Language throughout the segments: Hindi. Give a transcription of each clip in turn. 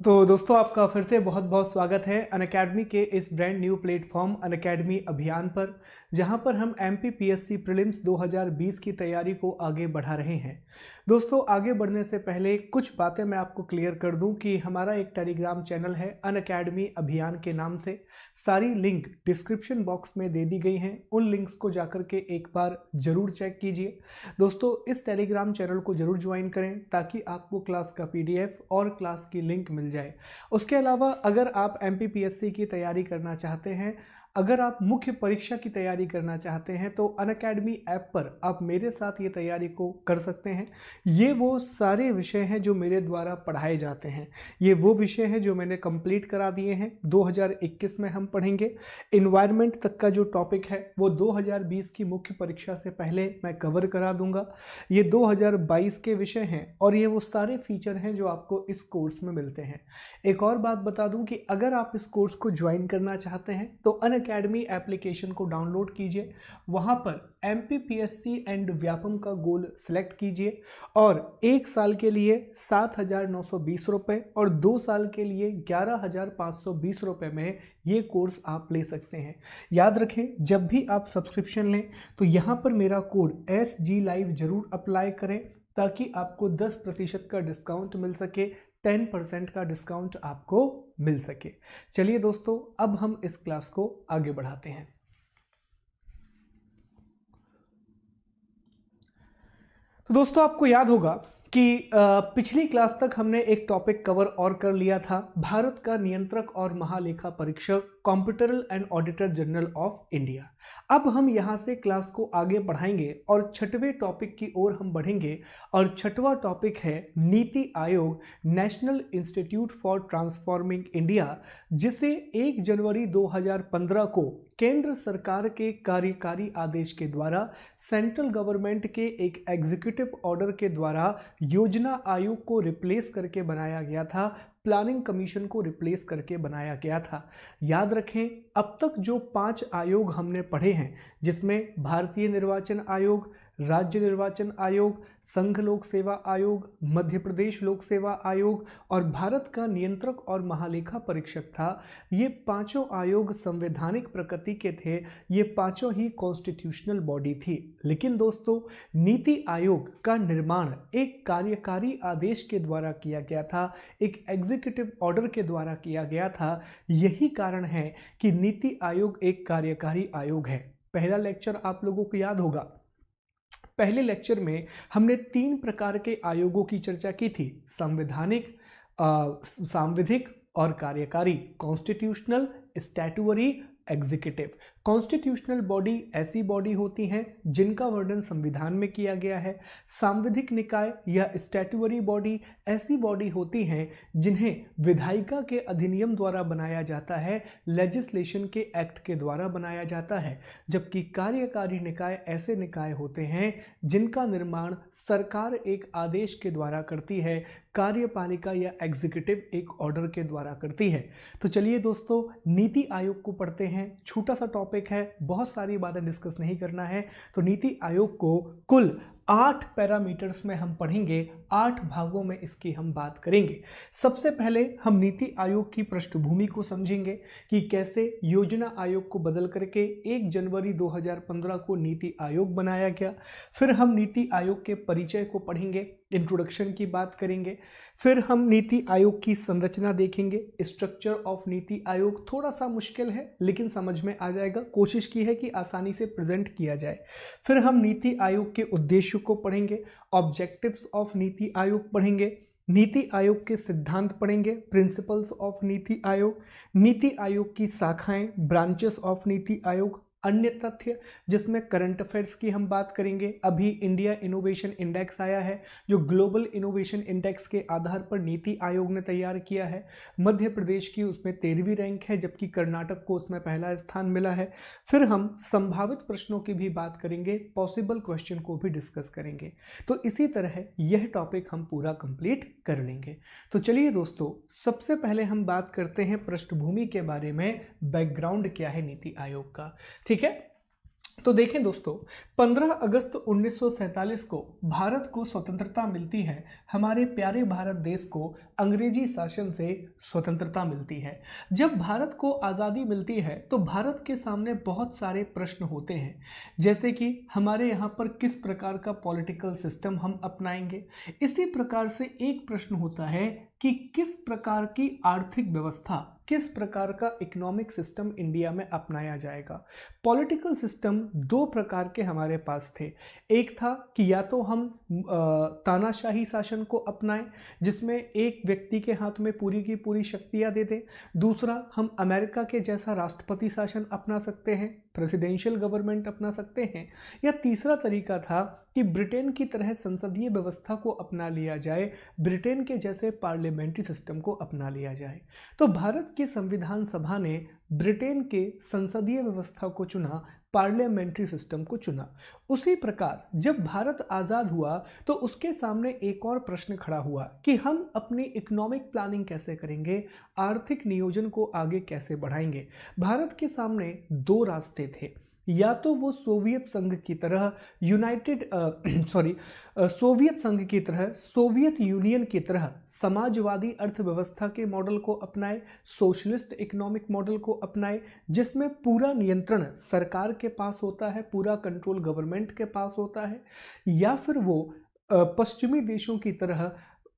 तो दोस्तों आपका फिर से बहुत बहुत स्वागत है अनअकैडमी के इस ब्रांड न्यू प्लेटफॉर्म अनअकैडमी अभियान पर, जहां पर हम एमपीपीएससी प्रीलिम्स 2020 की तैयारी को आगे बढ़ा रहे हैं। दोस्तों आगे बढ़ने से पहले कुछ बातें मैं आपको क्लियर कर दूं कि हमारा एक टेलीग्राम चैनल है अनअकैडमी अभियान के नाम से। सारी लिंक डिस्क्रिप्शन बॉक्स में दे दी गई हैं, उन लिंक्स को जाकर के एक बार जरूर चेक कीजिए। दोस्तों इस टेलीग्राम चैनल को जरूर ज्वाइन करें ताकि आपको क्लास का पीडीएफ और क्लास की लिंक मिल जाए। उसके अलावा अगर आप एमपीपीएससी की तैयारी करना चाहते हैं, अगर आप मुख्य परीक्षा की तैयारी करना चाहते हैं, तो अनअकैडमी ऐप पर आप मेरे साथ ये तैयारी को कर सकते हैं। ये वो सारे विषय हैं जो मेरे द्वारा पढ़ाए जाते हैं, ये वो विषय हैं जो मैंने कंप्लीट करा दिए हैं। 2021 में हम पढ़ेंगे। इन्वायरमेंट तक का जो टॉपिक है वो 2020 की मुख्य परीक्षा से पहले मैं कवर करा दूंगा। ये 2022 के विषय हैं और ये वो सारे फीचर हैं जो आपको इस कोर्स में मिलते हैं। एक और बात बता दूं कि अगर आप इस कोर्स को ज्वाइन करना चाहते हैं तो अनअकैडमी एप्लीकेशन को डाउनलोड कीजिए, वहां पर एमपीपीएससी एंड व्यापम का गोल सेलेक्ट कीजिए और 1 साल के लिए 7,920 रुपये और 2 साल के लिए 11,520 रुपये में ये कोर्स आप ले सकते हैं। याद रखें, जब भी आप सब्सक्रिप्शन लें तो यहाँ पर मेरा कोड SG Live जरूर अप्लाई करें ताकि आपको 10% का डिस्काउंट मिल सके, 10% का डिस्काउंट आपको मिल सके। चलिए दोस्तों, अब हम इस क्लास को आगे बढ़ाते हैं। तो दोस्तों आपको याद होगा कि पिछली क्लास तक हमने एक टॉपिक कवर और कर लिया था, भारत का नियंत्रक और महालेखा परीक्षक, competitor and auditor general of India. अब हम यहाँ से क्लास को आगे बढ़ाएंगे और छठवें टॉपिक की ओर हम बढ़ेंगे और छठवां टॉपिक है NITI Aayog, national institute for transforming India, जिसे 1 जनवरी 2015 को केंद्र सरकार के कार्यकारी आदेश के द्वारा सेंट्रल गवर्नमेंट के एक एग्जीक्यूटिव ऑर्डर के द्वारा योजना आयोग को रिप्लेस करके बनाया गया था, प्लानिंग कमीशन को रिप्लेस करके बनाया गया था। याद रखें, अब तक जो 5 आयोग हमने पढ़े हैं, जिसमें भारतीय निर्वाचन आयोग, राज्य निर्वाचन आयोग, संघ लोक सेवा आयोग, मध्य प्रदेश लोक सेवा आयोग और भारत का नियंत्रक और महालेखा परीक्षक था, ये पांचों आयोग संवैधानिक प्रकृति के थे, ये पांचों ही कॉन्स्टिट्यूशनल बॉडी थी। लेकिन दोस्तों, नीति आयोग का निर्माण एक कार्यकारी आदेश के द्वारा किया गया था, एक एग्जीक्यूटिव ऑर्डर के द्वारा किया गया था। यही कारण है कि नीति आयोग एक कार्यकारी आयोग है। पहला लेक्चर आप लोगों को याद होगा, पहले लेक्चर में हमने 3 प्रकार के आयोगों की चर्चा की थी, संवैधानिक, सांविधिक और कार्यकारी, constitutional, statutory, executive. Constitutional body ऐसी बॉडी होती हैं जिनका वर्णन संविधान में किया गया है। सांविधिक निकाय या स्टैट्यूटरी बॉडी ऐसी बॉडी होती हैं जिन्हें विधायिका के अधिनियम द्वारा बनाया जाता है, लेजिस्लेशन के एक्ट के द्वारा बनाया जाता है। जबकि कार्यकारी निकाय ऐसे निकाय होते हैं जिनका निर्माण सरकार एक आदेश के द्वारा करती है, कार्यपालिका या एग्जीक्यूटिव एक ऑर्डर के द्वारा करती है। तो चलिए दोस्तों, नीति आयोग को पढ़ते हैं। छोटा सा टॉपिक है, बहुत सारी बातें डिस्कस नहीं करना है। तो नीति आयोग को कुल 8 पैरामीटर्स में हम पढ़ेंगे, 8 भागों में इसकी हम बात करेंगे। सबसे पहले हम नीति आयोग की पृष्ठभूमि को समझेंगे कि कैसे योजना आयोग को बदल करके 1 जनवरी 2015 को नीति आयोग बनाया गया। फिर हम नीति आयोग के परिचय को पढ़ेंगे, इंट्रोडक्शन की बात करेंगे। फिर हम नीति आयोग की संरचना देखेंगे, स्ट्रक्चर ऑफ नीति आयोग। थोड़ा सा मुश्किल है लेकिन समझ में आ जाएगा, कोशिश की है कि आसानी से प्रेजेंट किया जाए। फिर हम नीति आयोग के उद्देश्य को पढ़ेंगे, ऑब्जेक्टिव्स ऑफ नीति आयोग पढ़ेंगे, नीति आयोग के सिद्धांत पढ़ेंगे, प्रिंसिपल्स ऑफ नीति आयोग, नीति आयोग की शाखाएं, ब्रांचेस ऑफ नीति आयोग, अन्य तथ्य जिसमें करंट अफेयर्स की हम बात करेंगे। अभी इंडिया इनोवेशन इंडेक्स आया है जो ग्लोबल इनोवेशन इंडेक्स के आधार पर नीति आयोग ने तैयार किया है। मध्य प्रदेश की उसमें 13वीं रैंक है, जबकि कर्नाटक को उसमें पहला स्थान मिला है। फिर हम संभावित प्रश्नों की भी बात करेंगे, पॉसिबल क्वेश्चन को भी डिस्कस करेंगे। तो इसी तरह यह टॉपिक हम पूरा कंप्लीट कर लेंगे। तो चलिए दोस्तों, सबसे पहले हम बात करते हैं पृष्ठभूमि के बारे में, बैकग्राउंड क्या है नीति आयोग का। ठीक है, तो देखें दोस्तों, 15 अगस्त 1947 को भारत को स्वतंत्रता मिलती है। हमारे प्यारे भारत देश को अंग्रेजी शासन से स्वतंत्रता मिलती है। जब भारत को आज़ादी मिलती है तो भारत के सामने बहुत सारे प्रश्न होते हैं, जैसे कि हमारे यहाँ पर किस प्रकार का पॉलिटिकल सिस्टम हम अपनाएंगे। इसी प्रकार से एक प्रश्न होता है कि किस प्रकार की आर्थिक व्यवस्था, किस प्रकार का इकोनॉमिक सिस्टम इंडिया में अपनाया जाएगा। पॉलिटिकल सिस्टम दो प्रकार के हमारे पास थे। एक था कि या तो हम तानाशाही शासन को अपनाएं, जिसमें एक व्यक्ति के हाथ में पूरी की पूरी शक्तियां दे दें। दूसरा, हम अमेरिका के जैसा राष्ट्रपति शासन अपना सकते हैं, प्रेसिडेंशियल गवर्नमेंट अपना सकते हैं। या तीसरा तरीका था कि ब्रिटेन की तरह संसदीय व्यवस्था को अपना लिया जाए, ब्रिटेन के जैसे पार्लियामेंट्री सिस्टम को अपना लिया जाए। तो भारत की संविधान सभा ने ब्रिटेन के संसदीय व्यवस्था को चुना, पार्लियामेंट्री सिस्टम को चुना। उसी प्रकार जब भारत आज़ाद हुआ तो उसके सामने एक और प्रश्न खड़ा हुआ कि हम अपनी इकोनॉमिक प्लानिंग कैसे करेंगे, आर्थिक नियोजन को आगे कैसे बढ़ाएंगे। भारत के सामने दो रास्ते थे, या तो वो सोवियत संघ की तरह सोवियत संघ की तरह, सोवियत यूनियन की तरह समाजवादी अर्थव्यवस्था के मॉडल को अपनाए, सोशलिस्ट इकोनॉमिक मॉडल को अपनाए, जिसमें पूरा नियंत्रण सरकार के पास होता है, पूरा कंट्रोल गवर्नमेंट के पास होता है। या फिर वो पश्चिमी देशों की तरह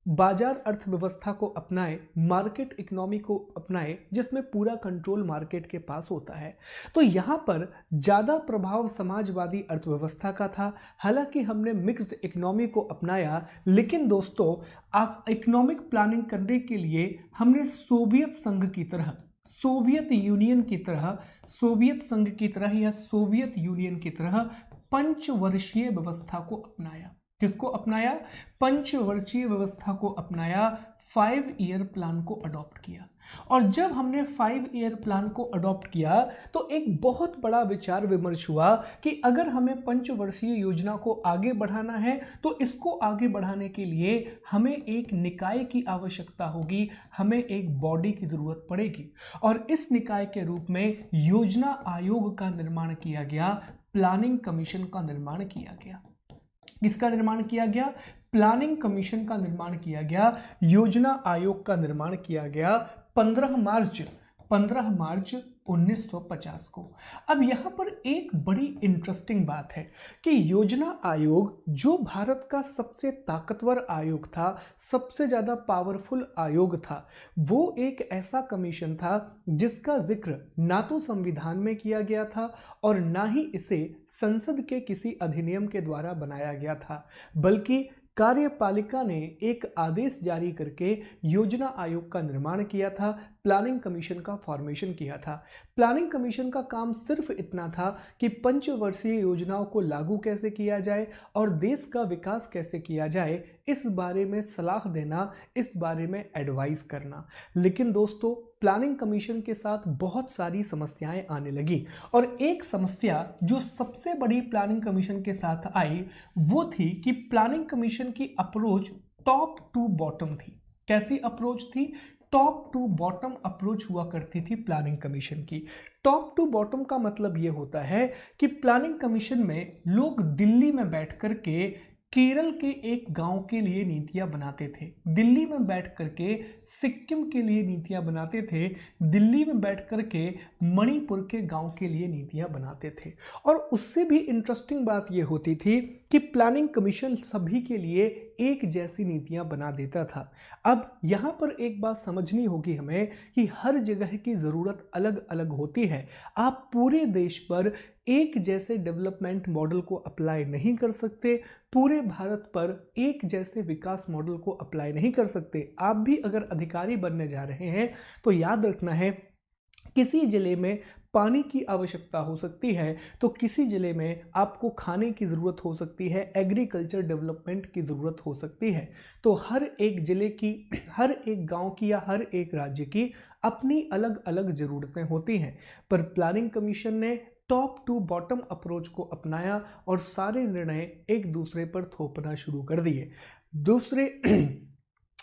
बाजार अर्थव्यवस्था को अपनाए, मार्केट इकोनॉमी को अपनाए, जिसमें पूरा कंट्रोल मार्केट के पास होता है। तो यहाँ पर ज़्यादा प्रभाव समाजवादी अर्थव्यवस्था का था। हालांकि हमने मिक्स्ड इकोनॉमी को अपनाया, लेकिन दोस्तों इकोनॉमिक प्लानिंग करने के लिए हमने सोवियत संघ की तरह, सोवियत यूनियन की तरह, सोवियत संघ की तरह या सोवियत यूनियन की तरह पंचवर्षीय व्यवस्था को अपनाया। किसको अपनाया? पंचवर्षीय व्यवस्था को अपनाया, 5 ईयर प्लान को अडॉप्ट किया। और जब हमने 5 ईयर प्लान को अडॉप्ट किया तो एक बहुत बड़ा विचार विमर्श हुआ कि अगर हमें पंचवर्षीय योजना को आगे बढ़ाना है तो इसको आगे बढ़ाने के लिए हमें एक निकाय की आवश्यकता होगी, हमें एक बॉडी की जरूरत पड़ेगी। और इस निकाय के रूप में योजना आयोग का निर्माण किया गया, प्लानिंग कमीशन का निर्माण किया गया। किसका निर्माण किया गया? प्लानिंग कमीशन का निर्माण किया गया, योजना आयोग का निर्माण किया गया 15 मार्च 1950 को। अब यहाँ पर एक बड़ी इंटरेस्टिंग बात है कि योजना आयोग, जो भारत का सबसे ताकतवर आयोग था, सबसे ज़्यादा पावरफुल आयोग था, वो एक ऐसा कमीशन था जिसका जिक्र ना तो संविधान में किया गया था और ना ही इसे संसद के किसी अधिनियम के द्वारा बनाया गया था, बल्कि कार्यपालिका ने एक आदेश जारी करके योजना आयोग का निर्माण किया था, प्लानिंग कमीशन का फॉर्मेशन किया था। प्लानिंग कमीशन का काम सिर्फ इतना था कि पंचवर्षीय योजनाओं को लागू कैसे किया जाए और देश का विकास कैसे किया जाए, इस बारे में सलाह देना, इस बारे में एडवाइस करना। लेकिन दोस्तों, प्लानिंग कमीशन के साथ बहुत सारी समस्याएं आने लगी और एक समस्या जो सबसे बड़ी प्लानिंग कमीशन के साथ आई वो थी कि प्लानिंग कमीशन की अप्रोच टॉप टू बॉटम थी। कैसी अप्रोच थी? टॉप टू बॉटम अप्रोच हुआ करती थी प्लानिंग कमीशन की। टॉप टू बॉटम का मतलब ये होता है कि प्लानिंग कमीशन में लोग दिल्ली में बैठ कर के केरल के एक गांव के लिए नीतियां बनाते थे, दिल्ली में बैठ करके सिक्किम के लिए नीतियां बनाते थे, दिल्ली में बैठ करके मणिपुर के गांव के लिए नीतियां बनाते थे। और उससे भी इंटरेस्टिंग बात यह होती थी कि प्लानिंग कमीशन सभी के लिए एक जैसी नीतियां बना देता था। अब यहाँ पर एक बात समझनी होगी हमें कि हर जगह की ज़रूरत अलग अलग होती है। आप पूरे देश पर एक जैसे डेवलपमेंट मॉडल को अप्लाई नहीं कर सकते, पूरे भारत पर एक जैसे विकास मॉडल को अप्लाई नहीं कर सकते। आप भी अगर अधिकारी बनने जा रहे हैं तो याद रखना है, किसी जिले में पानी की आवश्यकता हो सकती है तो किसी जिले में आपको खाने की ज़रूरत हो सकती है, एग्रीकल्चर डेवलपमेंट की ज़रूरत हो सकती है। तो हर एक जिले की, हर एक गांव की या हर एक राज्य की अपनी अलग अलग ज़रूरतें होती हैं। पर प्लानिंग कमीशन ने टॉप टू बॉटम अप्रोच को अपनाया और सारे निर्णय एक दूसरे पर थोपना शुरू कर दिए।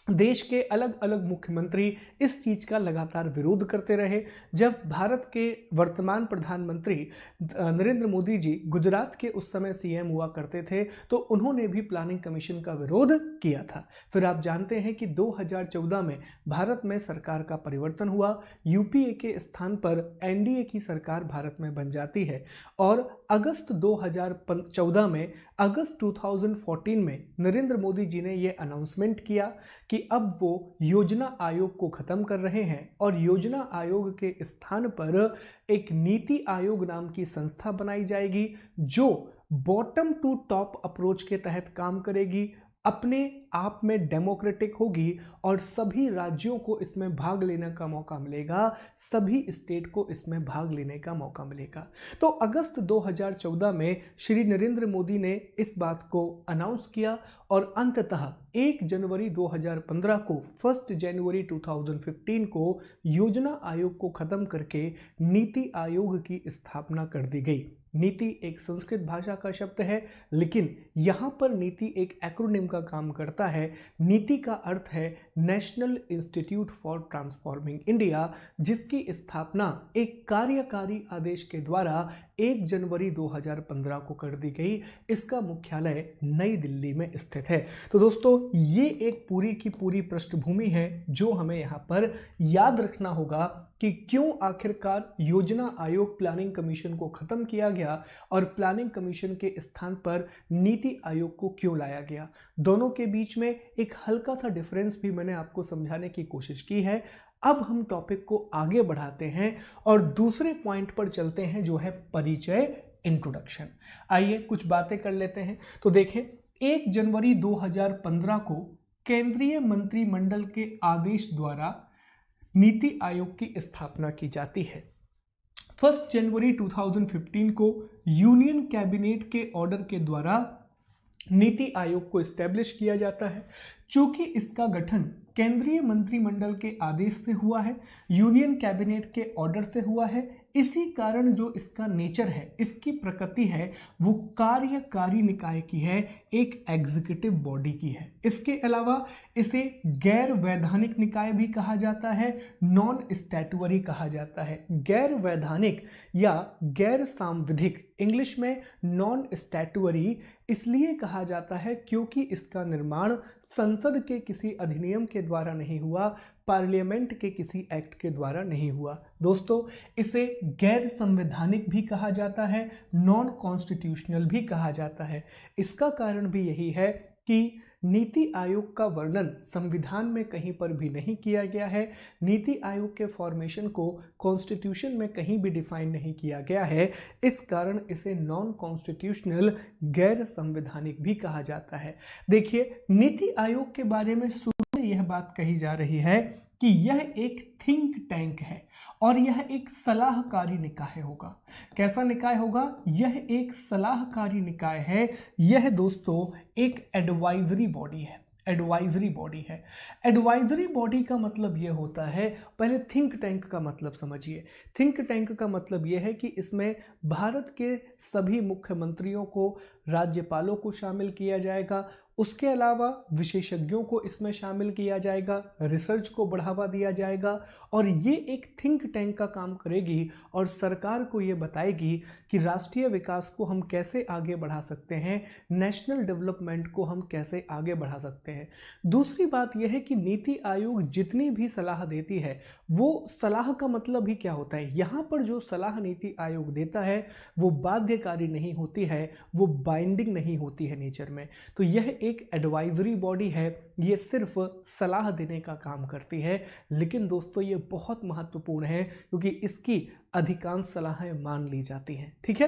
देश के अलग अलग मुख्यमंत्री इस चीज़ का लगातार विरोध करते रहे। जब भारत के वर्तमान प्रधानमंत्री नरेंद्र मोदी जी गुजरात के उस समय सीएम हुआ करते थे, तो उन्होंने भी प्लानिंग कमीशन का विरोध किया था। फिर आप जानते हैं कि 2014 में भारत में सरकार का परिवर्तन हुआ, यूपीए के स्थान पर एनडीए की सरकार भारत में बन जाती है और अगस्त 2014 में, अगस्त 2014 में नरेंद्र मोदी जी ने यह अनाउंसमेंट किया कि अब वो योजना आयोग को खत्म कर रहे हैं और योजना आयोग के स्थान पर एक नीति आयोग नाम की संस्था बनाई जाएगी जो बॉटम टू टॉप अप्रोच के तहत काम करेगी, अपने आप में डेमोक्रेटिक होगी और सभी राज्यों को इसमें भाग लेने का मौका मिलेगा, सभी स्टेट को इसमें भाग लेने का मौका मिलेगा। तो अगस्त 2014 में श्री नरेंद्र मोदी ने इस बात को अनाउंस किया और अंततः 1 जनवरी 2015 को 1 जनवरी 2015 को योजना आयोग को खत्म करके नीति आयोग की स्थापना कर दी गई। नीति एक संस्कृत भाषा का शब्द है, लेकिन यहाँ पर नीति एक एक्रोनिम का काम करता है। नीति का अर्थ है national institute for transforming India, जिसकी स्थापना एक कार्यकारी आदेश के द्वारा 1 जनवरी 2015 को कर दी गई। इसका मुख्यालय नई दिल्ली में स्थित है। तो दोस्तों, ये एक पूरी की पूरी पृष्ठभूमि है जो हमें यहाँ पर याद रखना होगा कि क्यों आखिरकार योजना आयोग प्लानिंग कमीशन को खत्म किया गया और प्लानिंग कमीशन के स्थान पर नीति आयोग को क्यों लाया गया। दोनों के बीच में एक हल्का सा डिफरेंस भी मैंने आपको समझाने की कोशिश की है। अब हम टॉपिक को आगे बढ़ाते हैं और दूसरे पॉइंट पर चलते हैं, जो है परिचय, इंट्रोडक्शन। आइए कुछ बातें कर लेते हैं। तो देखें, 1 जनवरी 2015 को केंद्रीय मंत्रिमंडल के आदेश द्वारा नीति आयोग की स्थापना की जाती है। 1 जनवरी 2015 को यूनियन कैबिनेट के ऑर्डर के द्वारा नीति आयोग को एस्टेब्लिश किया जाता है। चूंकि इसका गठन केंद्रीय मंत्रिमंडल के आदेश से हुआ है, यूनियन कैबिनेट के ऑर्डर से हुआ है, इसी कारण जो इसका नेचर है, इसकी प्रकृति है, वो कार्यकारी निकाय की है, एक एग्जीक्यूटिव बॉडी की है। इसके अलावा इसे गैर वैधानिक निकाय भी कहा जाता है, नॉन स्टैट्यूटरी कहा जाता है। गैर वैधानिक या गैर सांविधिक, इंग्लिश में नॉन स्टैट्यूटरी इसलिए कहा जाता है क्योंकि इसका निर्माण संसद के किसी अधिनियम के द्वारा नहीं हुआ, पार्लियामेंट के किसी एक्ट के द्वारा नहीं हुआ। दोस्तों, इसे गैर संवैधानिक भी कहा जाता है, नॉन कॉन्स्टिट्यूशनल भी कहा जाता है। इसका कारण भी यही है कि नीति आयोग का वर्णन संविधान में कहीं पर भी नहीं किया गया है। नीति आयोग के फॉर्मेशन को कॉन्स्टिट्यूशन में कहीं भी डिफाइन नहीं किया गया है। इस कारण इसे नॉन कॉन्स्टिट्यूशनल, गैर संवैधानिक भी कहा जाता है। देखिए, नीति आयोग के बारे में शुरू से यह बात कही जा रही है कि यह एक थिंक टैंक है और यह एक सलाहकारी निकाय होगा। कैसा निकाय होगा? यह एक सलाहकारी निकाय है। यह दोस्तों एक एडवाइजरी बॉडी है। एडवाइजरी बॉडी है। एडवाइजरी बॉडी का मतलब यह होता है, पहले थिंक टैंक का मतलब समझिए। थिंक टैंक का मतलब यह है कि इसमें भारत के सभी मुख्यमंत्रियों को, राज्यपालों को शामिल किया जाएगा। उसके अलावा विशेषज्ञों को इसमें शामिल किया जाएगा, रिसर्च को बढ़ावा दिया जाएगा और ये एक थिंक टैंक का काम करेगी और सरकार को ये बताएगी कि राष्ट्रीय विकास को हम कैसे आगे बढ़ा सकते हैं, नेशनल डेवलपमेंट को हम कैसे आगे बढ़ा सकते हैं। दूसरी बात यह है कि नीति आयोग जितनी भी सलाह देती है, वो सलाह का मतलब भी क्या होता है, यहाँ पर जो सलाह नीति आयोग देता है वो बाध्यकारी नहीं होती है, वो बाइंडिंग नहीं होती है नेचर में। तो यह एक एडवाइजरी बॉडी है, ये सिर्फ सलाह देने का काम करती है। लेकिन दोस्तों, ये बहुत महत्वपूर्ण है क्योंकि इसकी अधिकांश सलाहें मान ली जाती हैं। ठीक है,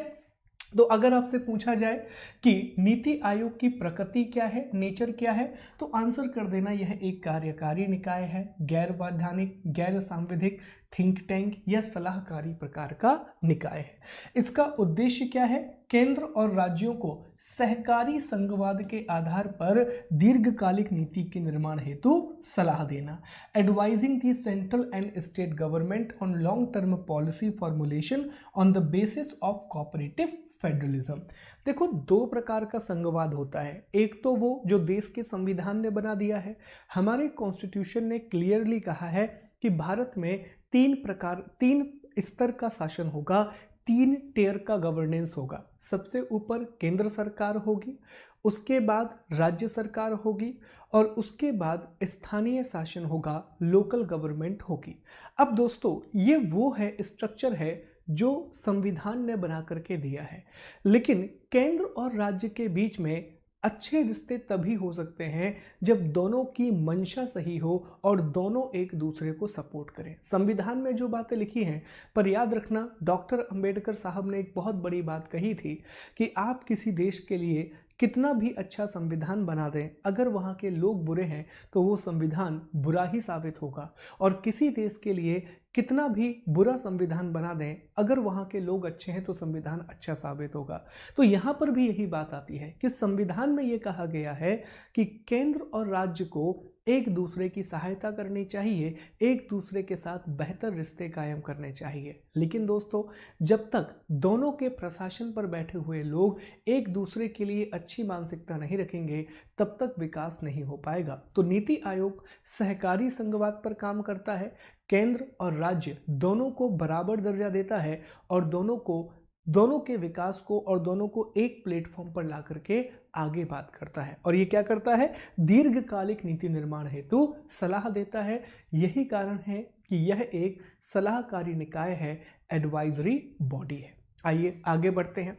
तो अगर आपसे पूछा जाए कि नीति आयोग की प्रकृति क्या है, नेचर क्या है, तो आंसर कर देना, यह एक कार्यकारी निकाय है, गैर वैधानिक, गैर सांविधिक, थिंक टैंक या सलाहकारी प्रकार का निकाय है। इसका उद्देश्य क्या है? केंद्र और राज्यों को सहकारी संघवाद के आधार पर दीर्घकालिक नीति के निर्माण हेतु सलाह देना। Advising the central and state government on long term policy formulation on the basis of cooperative federalism. देखो, दो प्रकार का संघवाद होता है। एक तो वो जो देश के संविधान ने बना दिया है, हमारे कॉन्स्टिट्यूशन ने क्लियरली कहा है कि भारत में तीन स्तर का शासन होगा, 3 टियर का गवर्नेंस होगा। सबसे ऊपर केंद्र सरकार होगी, उसके बाद राज्य सरकार होगी और उसके बाद स्थानीय शासन होगा, लोकल गवर्नमेंट होगी। अब दोस्तों, ये वो है स्ट्रक्चर है जो संविधान ने बना करके दिया है, लेकिन केंद्र और राज्य के बीच में अच्छे रिश्ते तभी हो सकते हैं जब दोनों की मंशा सही हो और दोनों एक दूसरे को सपोर्ट करें। संविधान में जो बातें लिखी हैं, पर याद रखना, डॉक्टर अंबेडकर साहब ने एक बहुत बड़ी बात कही थी कि आप किसी देश के लिए कितना भी अच्छा संविधान बना दें, अगर वहाँ के लोग बुरे हैं तो वो संविधान बुरा ही साबित होगा, और किसी देश के लिए कितना भी बुरा संविधान बना दें, अगर वहाँ के लोग अच्छे हैं तो संविधान अच्छा साबित होगा। तो यहाँ पर भी यही बात आती है कि संविधान में ये कहा गया है कि केंद्र और राज्य को एक दूसरे की सहायता करनी चाहिए, एक दूसरे के साथ बेहतर रिश्ते कायम करने चाहिए। लेकिन दोस्तों, जब तक दोनों के प्रशासन पर बैठे हुए लोग एक दूसरे के लिए अच्छी मानसिकता नहीं रखेंगे, तब तक विकास नहीं हो पाएगा। तो नीति आयोग सहकारी संघवाद पर काम करता है, केंद्र और राज्य दोनों को बराबर दर्जा देता है और दोनों के विकास को और दोनों को एक प्लेटफॉर्म पर ला करके आगे बात करता है। और ये क्या करता है? दीर्घकालिक नीति निर्माण हेतु सलाह देता है। यही कारण है कि यह एक सलाहकारी निकाय है, एडवाइजरी बॉडी है। आइए आगे बढ़ते हैं।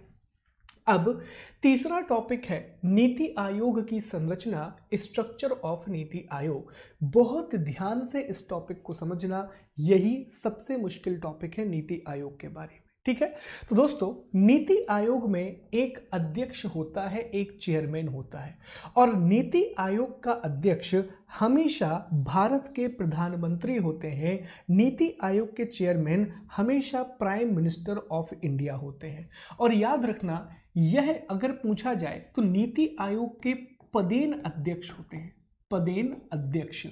अब तीसरा टॉपिक है नीति आयोग की संरचना, स्ट्रक्चर ऑफ नीति आयोग। बहुत ध्यान से इस टॉपिक को समझना, यही सबसे मुश्किल टॉपिक है नीति आयोग के बारे में। ठीक है, तो दोस्तों, नीति आयोग में एक अध्यक्ष होता है, एक चेयरमैन होता है, और नीति आयोग का अध्यक्ष हमेशा भारत के प्रधानमंत्री होते हैं। नीति आयोग के चेयरमैन हमेशा प्राइम मिनिस्टर ऑफ इंडिया होते हैं। और याद रखना, यह अगर पूछा जाए तो नीति आयोग के पदेन अध्यक्ष होते हैं। पदेन अध्यक्ष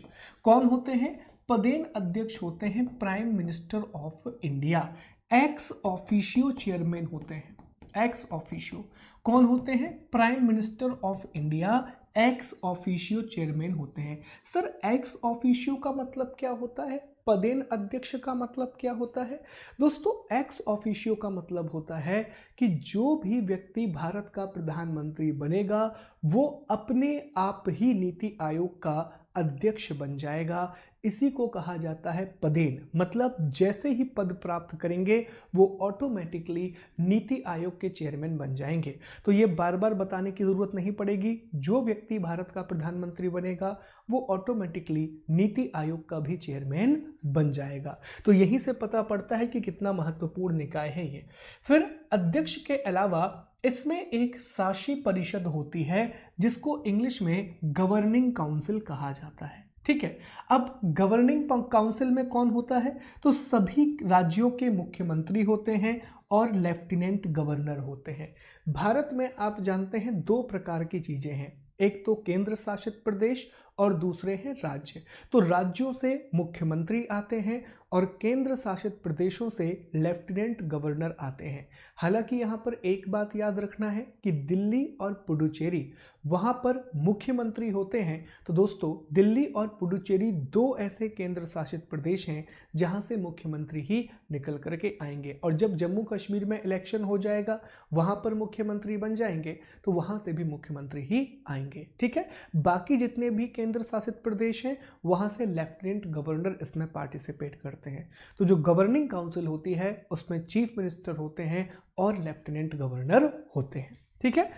कौन होते हैं? पदेन अध्यक्ष होते हैं prime minister of India. Ex officio chairman होते हैं। एक्स ऑफिशियो कौन होते हैं? Prime minister of India ex officio chairman होते हैं। सर, एक्स ऑफिशियो का मतलब क्या होता है? पदेन अध्यक्ष का मतलब क्या होता है? दोस्तों, एक्स ऑफिशियो का मतलब होता है कि जो भी व्यक्ति भारत का प्रधानमंत्री बनेगा वो अपने आप ही नीति आयोग का अध्यक्ष बन जाएगा। इसी को कहा जाता है पदेन। मतलब जैसे ही पद प्राप्त करेंगे वो ऑटोमेटिकली नीति आयोग के चेयरमैन बन जाएंगे। तो ये बार बार बताने की जरूरत नहीं पड़ेगी, जो व्यक्ति भारत का प्रधानमंत्री बनेगा वो ऑटोमेटिकली नीति आयोग का भी चेयरमैन बन जाएगा। तो यहीं से पता पड़ता है कि कितना महत्वपूर्ण निकाय है ये। फिर अध्यक्ष के अलावा इसमें एक शासी परिषद होती है, जिसको इंग्लिश में गवर्निंग काउंसिल कहा जाता है। ठीक है, अब गवर्निंग काउंसिल में कौन होता है? तो सभी राज्यों के मुख्यमंत्री होते हैं और लेफ्टिनेंट गवर्नर होते हैं। भारत में आप जानते हैं दो प्रकार की चीजें हैं, एक तो केंद्र शासित प्रदेश और दूसरे हैं राज्य। तो राज्यों से मुख्यमंत्री आते हैं और केंद्र शासित प्रदेशों से लेफ्टिनेंट गवर्नर आते हैं। हालांकि यहाँ पर एक बात याद रखना है कि दिल्ली और पुडुचेरी वहाँ पर मुख्यमंत्री होते हैं। तो दोस्तों, दिल्ली और पुडुचेरी दो ऐसे केंद्र शासित प्रदेश हैं जहाँ से मुख्यमंत्री ही निकल करके आएंगे, और जब जम्मू कश्मीर में इलेक्शन हो जाएगा वहाँ पर मुख्यमंत्री बन जाएंगे तो वहाँ से भी मुख्यमंत्री ही आएंगे। ठीक है, बाकी जितने भी केंद्र शासित प्रदेश हैं वहाँ से लेफ्टिनेंट गवर्नर इसमें पार्टिसिपेट करते हैं। तो जो गवर्निंग काउंसिल होती है उसमें चीफ मिनिस्टर होते हैं और लेफ्टिनेंट गवर्नर होते हैं। ठीक है,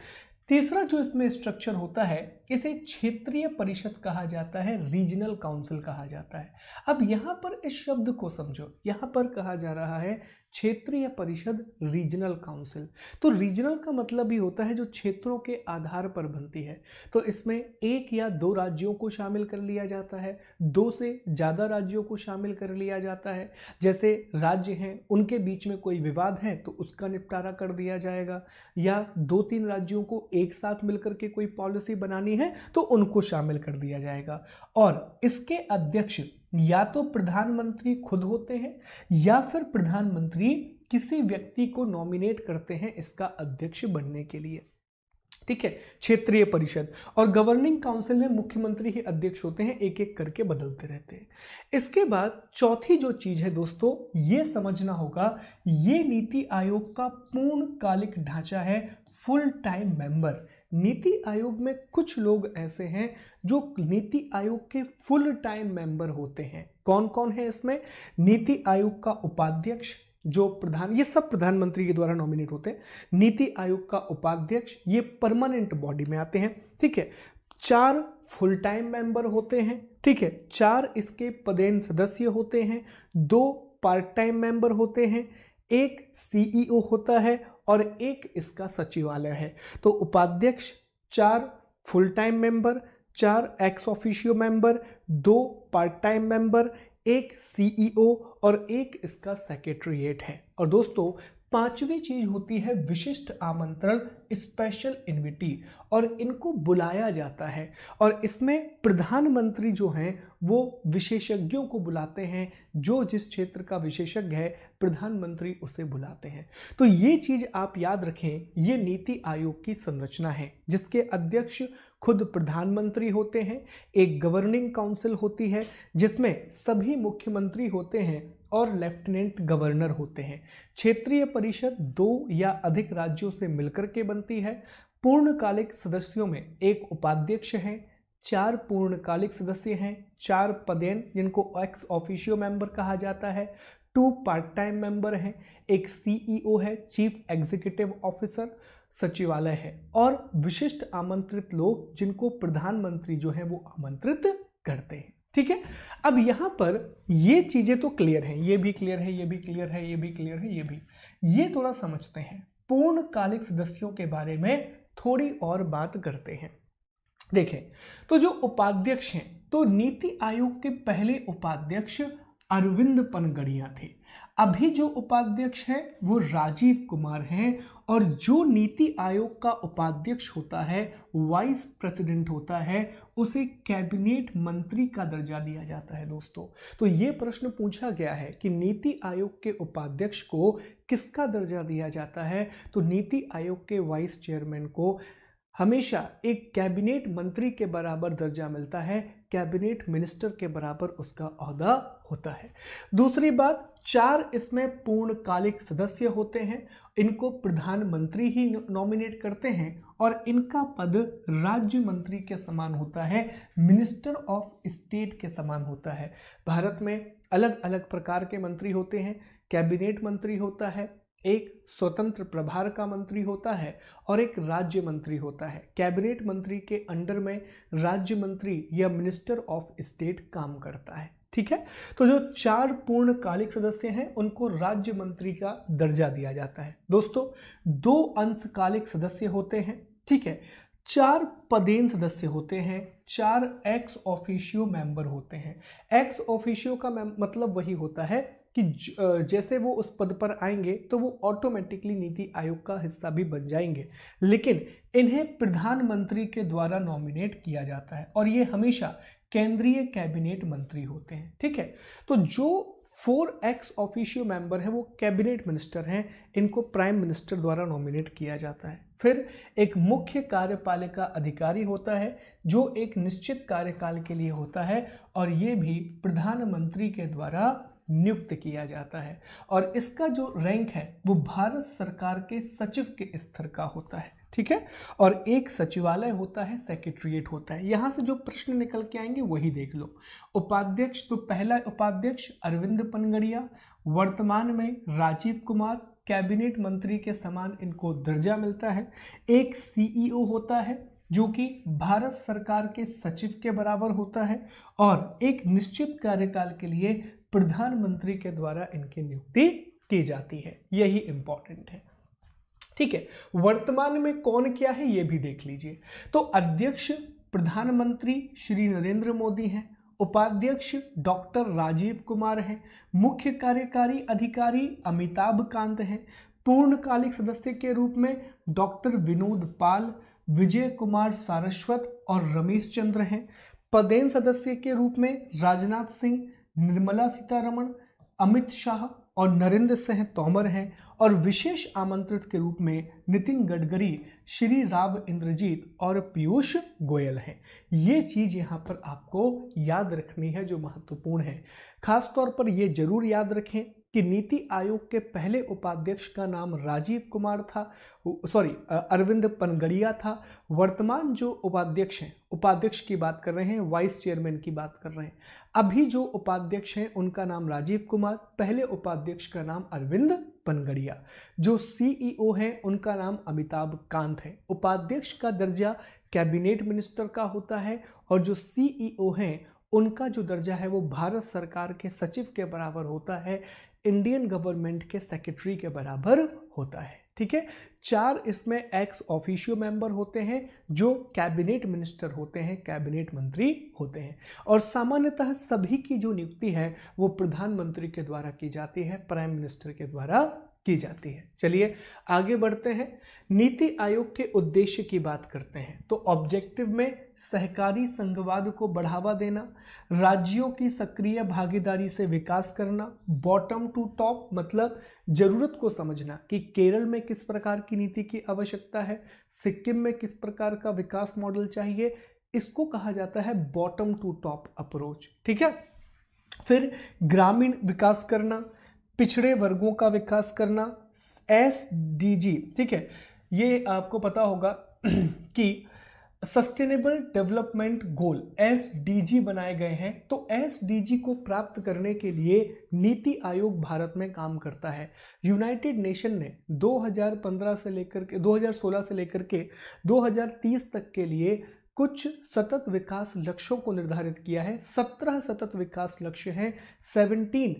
तीसरा जो इसमें स्ट्रक्चर होता है इसे क्षेत्रीय परिषद कहा जाता है, रीजनल काउंसिल कहा जाता है। अब यहाँ पर इस शब्द को समझो, यहाँ पर कहा जा रहा है क्षेत्रीय परिषद, रीजनल काउंसिल। तो रीजनल का मतलब ही होता है जो क्षेत्रों के आधार पर बनती है। तो इसमें एक या दो राज्यों को शामिल कर लिया जाता है, दो से ज़्यादा राज्यों को शामिल कर लिया जाता है। जैसे राज्य हैं, उनके बीच में कोई विवाद है तो उसका निपटारा कर दिया जाएगा, या दो तीन राज्यों को एक साथ मिलकर के कोई पॉलिसी बनानी है तो उनको शामिल कर दिया जाएगा। और इसके अध्यक्ष या तो प्रधानमंत्री खुद होते हैं या फिर प्रधानमंत्री किसी व्यक्ति को नॉमिनेट करते हैं इसका अध्यक्ष बनने के लिए, ठीक है। क्षेत्रीय परिषद और गवर्निंग काउंसिल में मुख्यमंत्री ही अध्यक्ष होते हैं, एक एक करके बदलते रहते हैं। इसके बाद चौथी जो चीज है दोस्तों, ये समझना होगा, ये नीति आयोग का पूर्णकालिक ढांचा है, full time member. NITI Aayog में कुछ लोग ऐसे हैं जो नीति आयोग के फुल टाइम मेंबर होते हैं। कौन कौन है इसमें? नीति आयोग का उपाध्यक्ष, जो ये सब प्रधानमंत्री के द्वारा नॉमिनेट होते हैं। नीति आयोग का उपाध्यक्ष, ये परमानेंट बॉडी में आते हैं, ठीक है। 4 फुल टाइम मेंबर होते हैं, ठीक है। 4 इसके पदेन सदस्य होते हैं, 2 पार्ट टाइम मेंबर होते हैं, 1 सीईओ होता है और 1 इसका सचिवालय है। तो उपाध्यक्ष, 4 full time member, 4 ex officio member, 2 part time member, 1 CEO और 1 इसका सेक्रेटरीएट है। और दोस्तों 5वीं चीज होती है विशिष्ट आमंत्रण, स्पेशल इनविटी, और इनको बुलाया जाता है। और इसमें प्रधानमंत्री जो हैं वो विशेषज्ञों को बुलाते हैं, जो जिस क्षेत्र का विशेषज्ञ है प्रधानमंत्री उसे बुलाते हैं। तो ये चीज आप याद रखें, ये नीति आयोग की संरचना है, जिसके अध्यक्ष खुद प्रधानमंत्री होते हैं। एक गवर्निंग काउंसिल होती है जिसमें सभी मुख्यमंत्री होते हैं और लेफ्टिनेंट गवर्नर होते हैं। क्षेत्रीय परिषद 2 या अधिक राज्यों से मिलकर के बनती है। पूर्णकालिक सदस्यों में एक उपाध्यक्ष है, 4 पूर्णकालिक सदस्य हैं, 4 पदेन जिनको एक्स ऑफिशियो मेंबर कहा जाता है, 2 पार्ट टाइम मेंबर हैं, 1 सीईओ है, चीफ एग्जीक्यूटिव ऑफिसर, सचिवालय है, और विशिष्ट आमंत्रित लोग जिनको प्रधानमंत्री जो है वो आमंत्रित करते हैं, ठीक है। अब यहां पर ये चीजें तो क्लियर हैं, ये भी क्लियर है, ये भी क्लियर है, ये भी क्लियर है, ये भी। ये थोड़ा समझते हैं, पूर्णकालिक सदस्यों के बारे में थोड़ी और बात करते हैं। देखें तो जो उपाध्यक्ष हैं, तो नीति आयोग के पहले उपाध्यक्ष अरविंद पनगड़िया थे। अभी जो उपाध्यक्ष हैं वो राजीव कुमार हैं, और जो नीति आयोग का उपाध्यक्ष होता है, वाइस प्रेसिडेंट होता है, उसे कैबिनेट मंत्री का दर्जा दिया जाता है दोस्तों। तो ये प्रश्न पूछा गया है कि नीति आयोग के उपाध्यक्ष को किसका दर्जा दिया जाता है, तो नीति आयोग के वाइस चेयरमैन को हमेशा एक कैबिनेट मंत्री के बराबर दर्जा मिलता है, कैबिनेट मिनिस्टर के बराबर उसका ओहदा होता है। दूसरी बात, 4 इसमें पूर्णकालिक सदस्य होते हैं, इनको प्रधानमंत्री ही नॉमिनेट करते हैं, और इनका पद राज्य मंत्री के समान होता है, मिनिस्टर ऑफ स्टेट के समान होता है। भारत में अलग अलग प्रकार के मंत्री होते हैं, कैबिनेट मंत्री होता है, एक स्वतंत्र प्रभार का मंत्री होता है, और एक राज्य मंत्री होता है। कैबिनेट मंत्री के अंडर में राज्य मंत्री या मिनिस्टर ऑफ स्टेट काम करता है, ठीक है। तो जो 4 पूर्णकालिक सदस्य हैं उनको राज्य मंत्री का दर्जा दिया जाता है। दोस्तों 2 अंशकालिक सदस्य होते हैं, ठीक है। 4 पदेन सदस्य होते हैं, 4 एक्स ऑफिशियो मेंबर होते हैं। एक्स ऑफिशियो का मतलब वही होता है कि जैसे वो उस पद पर आएंगे तो वो ऑटोमेटिकली नीति आयोग का हिस्सा भी बन जाएंगे, लेकिन इन्हें प्रधानमंत्री के द्वारा नॉमिनेट किया जाता है, और ये हमेशा केंद्रीय कैबिनेट मंत्री होते हैं, ठीक है। तो जो 4 एक्स ऑफिशियो मेंबर हैं वो कैबिनेट मिनिस्टर हैं, इनको प्राइम मिनिस्टर द्वारा नॉमिनेट किया जाता है। फिर एक मुख्य कार्यपालिका अधिकारी होता है जो एक निश्चित कार्यकाल के लिए होता है, और ये भी प्रधानमंत्री के द्वारा नियुक्त किया जाता है, और इसका जो रैंक है वो भारत सरकार के सचिव के स्तर का होता है, ठीक है। और एक सचिवालय होता है, सेक्रेटरीएट होता है। यहां से जो प्रश्न निकल के आएंगे वही देख लो। उपाध्यक्ष, तो पहला उपाध्यक्ष अरविंद पनगड़िया, वर्तमान में राजीव कुमार, कैबिनेट मंत्री के समान इनको दर्जा मिलता है। एक सीईओ होता है जो कि भारत सरकार के सचिव के बराबर होता है, और एक निश्चित कार्यकाल के लिए प्रधानमंत्री के द्वारा इनकी नियुक्ति की जाती है। यही इंपॉर्टेंट है, ठीक है। वर्तमान में कौन क्या है ये भी देख लीजिए। तो अध्यक्ष प्रधानमंत्री श्री नरेंद्र मोदी हैं, उपाध्यक्ष डॉक्टर राजीव कुमार हैं, मुख्य कार्यकारी अधिकारी अमिताभ कांत हैं, पूर्णकालिक सदस्य के रूप में डॉक्टर विनोद पाल, विजय कुमार सारस्वत और रमेश चंद्र हैं। पदेन सदस्य के रूप में राजनाथ सिंह, निर्मला सीतारमण, अमित शाह और नरेंद्र सिंह तोमर हैं, और विशेष आमंत्रित के रूप में नितिन गडकरी, श्री राव इंद्रजीत और पीयूष गोयल हैं। ये चीज यहाँ पर आपको याद रखनी है जो महत्वपूर्ण है। खास तौर पर ये जरूर याद रखें कि नीति आयोग के पहले उपाध्यक्ष का नाम राजीव कुमार था, अरविंद पनगड़िया था। वर्तमान जो उपाध्यक्ष हैं, उपाध्यक्ष की बात कर रहे हैं, वाइस चेयरमैन की बात कर रहे हैं, अभी जो उपाध्यक्ष हैं उनका नाम राजीव कुमार, पहले उपाध्यक्ष का नाम अरविंद पनगड़िया। जो सीईओ हैं उनका नाम अमिताभ कांत है। उपाध्यक्ष का दर्जा कैबिनेट मिनिस्टर का होता है, और जो सीईओ हैं उनका जो दर्जा है वो भारत सरकार के सचिव के बराबर होता है, इंडियन गवर्नमेंट के सेक्रेटरी के बराबर होता है। ठीक है, 4 इसमें एक्स ऑफिशियो मेंबर होते हैं जो कैबिनेट मिनिस्टर होते हैं, कैबिनेट मंत्री होते हैं, और सामान्यतः सभी की जो नियुक्ति है वो प्रधानमंत्री के द्वारा की जाती है, प्राइम मिनिस्टर के द्वारा की जाती है। चलिए आगे बढ़ते हैं, नीति आयोग के उद्देश्य की बात करते हैं। तो ऑब्जेक्टिव में सहकारी संघवाद को बढ़ावा देना, राज्यों की सक्रिय भागीदारी से विकास करना, बॉटम टू टॉप मतलब जरूरत को समझना कि केरल में किस प्रकार की नीति की आवश्यकता है, सिक्किम में किस प्रकार का विकास मॉडल चाहिए, इसको कहा जाता है बॉटम टू टॉप अप्रोच। ठीक है, फिर ग्रामीण विकास करना, पिछड़े वर्गों का विकास करना, एसडीजी। ठीक है, ये आपको पता होगा कि सस्टेनेबल डेवलपमेंट गोल एसडीजी बनाए गए हैं। तो एसडीजी को प्राप्त करने के लिए नीति आयोग भारत में काम करता है। यूनाइटेड नेशन ने 2016 से लेकर के 2030 तक के लिए कुछ सतत विकास लक्ष्यों को निर्धारित किया है। 17 सतत विकास लक्ष्य हैं, 17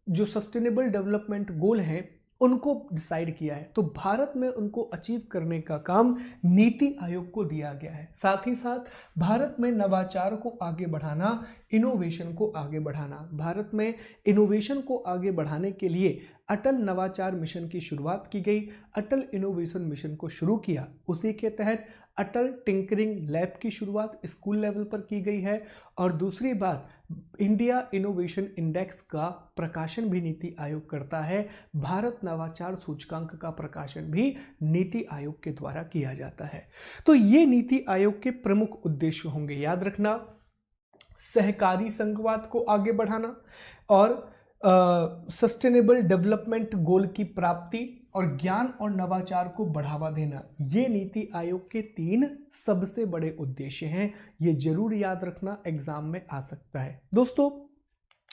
जो सस्टेनेबल डेवलपमेंट गोल हैं उनको डिसाइड किया है। तो भारत में उनको अचीव करने का काम नीति आयोग को दिया गया है। साथ ही साथ भारत में नवाचार को आगे बढ़ाना, इनोवेशन को आगे बढ़ाना, भारत में इनोवेशन को आगे बढ़ाने के लिए अटल नवाचार मिशन की शुरुआत की गई, अटल इनोवेशन मिशन को शुरू किया। उसी के तहत अटल टिंकरिंग लैब की शुरुआत स्कूल लेवल पर की गई है, और दूसरी बात इंडिया इनोवेशन इंडेक्स का प्रकाशन भी नीति आयोग करता है। भारत नवाचार सूचकांक का प्रकाशन भी नीति आयोग के द्वारा किया जाता है। तो ये नीति आयोग के प्रमुख उद्देश्य होंगे, याद रखना, सहकारी संघवाद को आगे बढ़ाना और सस्टेनेबल डेवलपमेंट गोल की प्राप्ति और ज्ञान और नवाचार को बढ़ावा देना। ये नीति आयोग के 3 सबसे बड़े उद्देश्य हैं। ये जरूर याद रखना, एग्जाम में आ सकता है। दोस्तों,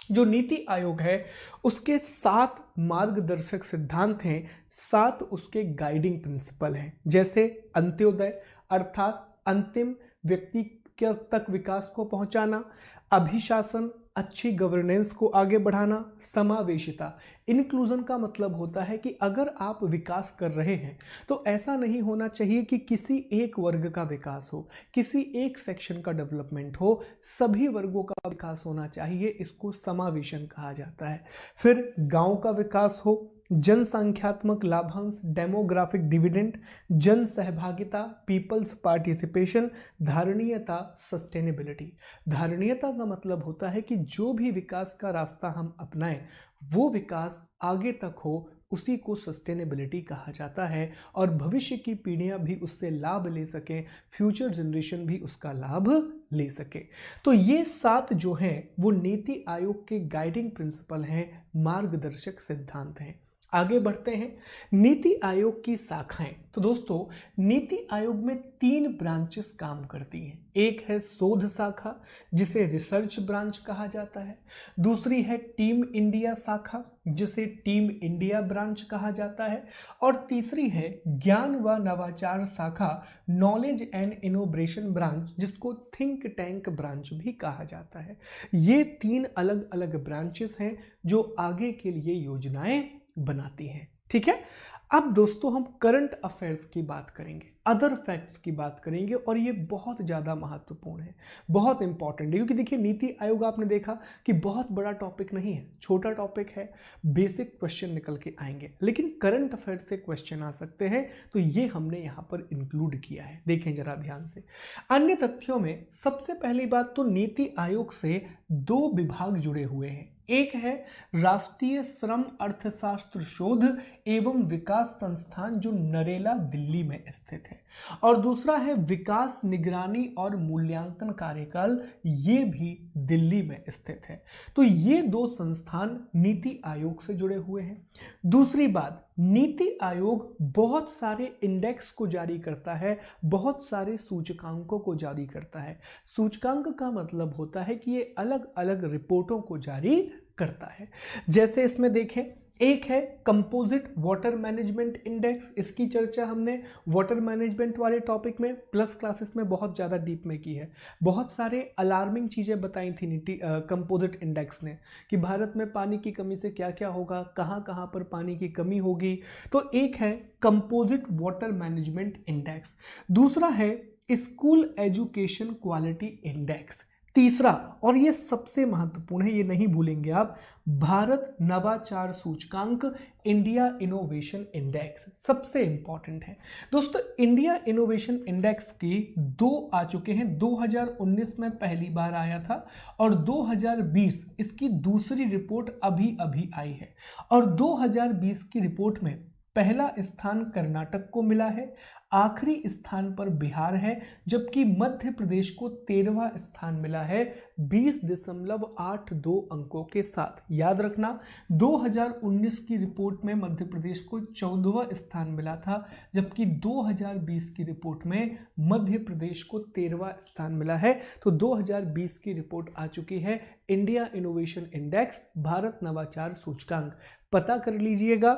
जो नीति आयोग है उसके 7 मार्गदर्शक सिद्धांत हैं, 7 उसके गाइडिंग प्रिंसिपल हैं। जैसे अंत्योदय अर्थात अंतिम व्यक्ति तक विकास को पहुंचाना, अभिशासन अच्छी गवर्नेंस को आगे बढ़ाना, समावेशिता इंक्लूजन का मतलब होता है कि अगर आप विकास कर रहे हैं तो ऐसा नहीं होना चाहिए कि किसी एक वर्ग का विकास हो, किसी एक सेक्शन का डेवलपमेंट हो, सभी वर्गों का विकास होना चाहिए, इसको समावेशन कहा जाता है। फिर गांव का विकास हो, जनसंख्यात्मक लाभांश डेमोग्राफिक डिविडेंड, जन सहभागिता पीपल्स पार्टिसिपेशन, धारणीयता सस्टेनेबिलिटी। धारणीयता का मतलब होता है कि जो भी विकास का रास्ता हम अपनाएं वो विकास आगे तक हो, उसी को सस्टेनेबिलिटी कहा जाता है, और भविष्य की पीढ़ियां भी उससे लाभ ले सकें, फ्यूचर जनरेशन भी उसका लाभ ले सके। तो ये 7 जो हैं वो नीति आयोग के गाइडिंग प्रिंसिपल हैं, मार्गदर्शक सिद्धांत हैं। आगे बढ़ते हैं, नीति आयोग की शाखाएं। तो दोस्तों, नीति आयोग में 3 ब्रांचेस काम करती हैं। एक है शोध शाखा जिसे रिसर्च ब्रांच कहा जाता है, दूसरी है टीम इंडिया शाखा जिसे टीम इंडिया ब्रांच कहा जाता है, और तीसरी है ज्ञान व नवाचार शाखा नॉलेज एंड इनोवेशन ब्रांच जिसको थिंक टैंक ब्रांच भी कहा जाता है। ये 3 अलग अलग ब्रांचेस हैं जो आगे के लिए योजनाएं बनाती हैं। ठीक है, अब दोस्तों हम करंट अफेयर्स की बात करेंगे, अदर फैक्ट्स की बात करेंगे, और ये बहुत ज़्यादा महत्वपूर्ण है, बहुत इंपॉर्टेंट है, क्योंकि देखिए नीति आयोग आपने देखा कि बहुत बड़ा टॉपिक नहीं है, छोटा टॉपिक है, बेसिक क्वेश्चन निकल के आएंगे, लेकिन करंट अफेयर्स से क्वेश्चन आ सकते हैं, तो ये हमने यहाँ पर इंक्लूड किया है। देखें जरा ध्यान से। अन्य तथ्यों में सबसे पहली बात तो नीति आयोग से 2 विभाग जुड़े हुए हैं। एक है राष्ट्रीय श्रम अर्थशास्त्र शोध एवं विकास संस्थान जो नरेला दिल्ली में स्थित है, और दूसरा है विकास निगरानी और मूल्यांकन कार्यकाल, ये भी दिल्ली में स्थित है। तो ये दो संस्थान नीति आयोग से जुड़े हुए हैं। दूसरी बात, नीति आयोग बहुत सारे इंडेक्स को जारी करता है, बहुत सारे सूचकांकों को जारी करता है। सूचकांक का मतलब होता है कि ये अलग अलग रिपोर्टों को जारी करता है। जैसे इसमें देखें, एक है कंपोजिट वाटर मैनेजमेंट इंडेक्स, इसकी चर्चा हमने वाटर मैनेजमेंट वाले टॉपिक में प्लस क्लासेस में बहुत ज़्यादा डीप में की है। बहुत सारे अलार्मिंग चीज़ें बताई थी नीति कंपोजिट इंडेक्स ने कि भारत में पानी की कमी से क्या क्या होगा, कहाँ कहाँ पर पानी की कमी होगी। तो एक है कंपोजिट वाटर मैनेजमेंट इंडेक्स, दूसरा है स्कूल एजुकेशन क्वालिटी इंडेक्स, तीसरा और ये सबसे महत्वपूर्ण है, ये नहीं भूलेंगे आप, भारत नवाचार सूचकांक, इंडिया इनोवेशन इंडेक्स सबसे इंपॉर्टेंट है। दोस्तों इंडिया इनोवेशन इंडेक्स की दो आ चुके हैं, 2019 में पहली बार आया था और 2020 इसकी दूसरी रिपोर्ट अभी अभी आई है। और 2020 की रिपोर्ट में पहला स्थान कर्नाटक को मिला है, आखिरी स्थान पर बिहार है, जबकि मध्य प्रदेश को 13वां स्थान मिला है 20.82 अंकों के साथ। याद रखना 2019 की रिपोर्ट में मध्य प्रदेश को 14वां स्थान मिला था, जबकि 2020 की रिपोर्ट में मध्य प्रदेश को 13वां स्थान मिला है। तो 2020 की रिपोर्ट आ चुकी है, इंडिया इनोवेशन इंडेक्स, भारत नवाचार सूचकांक। पता कर लीजिएगा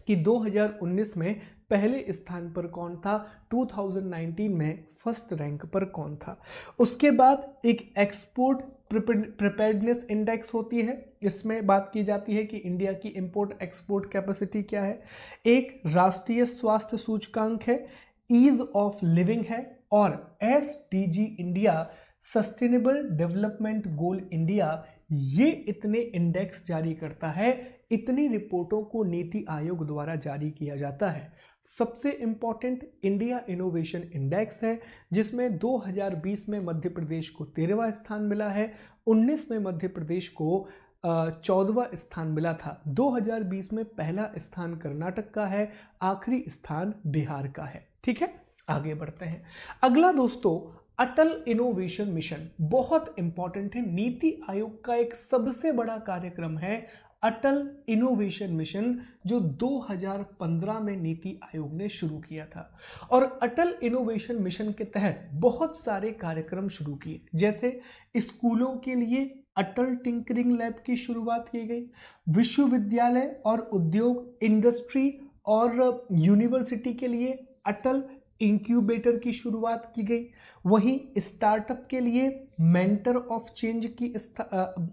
कि 2019 में पहले स्थान पर कौन था, 2019 में फर्स्ट रैंक पर कौन था। उसके बाद एक एक्सपोर्ट प्रिपेयर्डनेस इंडेक्स होती है, इसमें बात की जाती है कि इंडिया की इंपोर्ट एक्सपोर्ट कैपेसिटी क्या है। एक राष्ट्रीय स्वास्थ्य सूचकांक है, ईज ऑफ लिविंग है, और SDG India, sustainable development goal India, ये इतने इंडेक्स जारी करता है, इतनी रिपोर्टों को नीति आयोग द्वारा जारी किया जाता है। सबसे इंपॉर्टेंट इंडिया इनोवेशन इंडेक्स है, जिसमें 2020 में मध्य प्रदेश को 13वां स्थान मिला है, 19 में मध्य प्रदेश को 14वां स्थान मिला था, 2020 में पहला स्थान कर्नाटक का है, आखिरी स्थान बिहार का है। ठीक है, आगे बढ़ते हैं। अगला दोस्तों अटल इनोवेशन मिशन, बहुत इंपॉर्टेंट है, नीति आयोग का एक सबसे बड़ा कार्यक्रम है अटल इनोवेशन मिशन, जो 2015 में नीति आयोग ने शुरू किया था। और अटल इनोवेशन मिशन के तहत बहुत सारे कार्यक्रम शुरू किए, जैसे स्कूलों के लिए अटल टिंकरिंग लैब की शुरुआत की गई, विश्वविद्यालय और उद्योग, इंडस्ट्री और यूनिवर्सिटी के लिए अटल इंक्यूबेटर की शुरुआत की गई, वहीं स्टार्टअप के लिए मेंटर ऑफ चेंज की